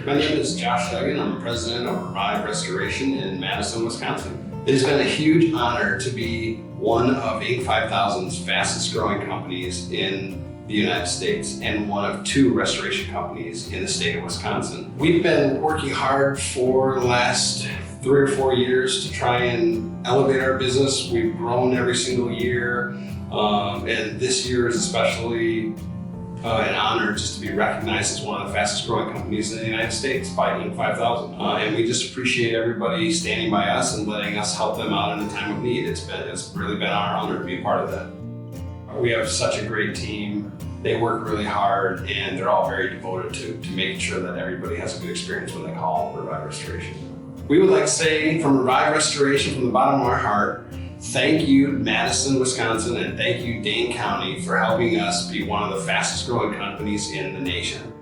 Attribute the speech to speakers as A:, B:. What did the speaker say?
A: My name is Josh Duggan. I'm the president of Revive Restoration in Madison, Wisconsin. It has been a huge honor to be one of Inc. 5000's fastest growing companies in the United States and one of 2 restoration companies in the state of Wisconsin. We've been working hard for the last 3 or 4 years to try and elevate our business. We've grown every single year, and this year is especially an honor just to be recognized as one of the fastest growing companies in the United States by Inc. 5000. And we just appreciate everybody standing by us and letting us help them out in a time of need. It's really been our honor to be a part of that. We have such a great team. They work really hard and they're all very devoted to making sure that everybody has a good experience when they call Revive Restoration. We would like to say from Revive Restoration, from the bottom of our heart, thank you, Madison, Wisconsin, and thank you, Dane County, for helping us be one of the fastest growing companies in the nation.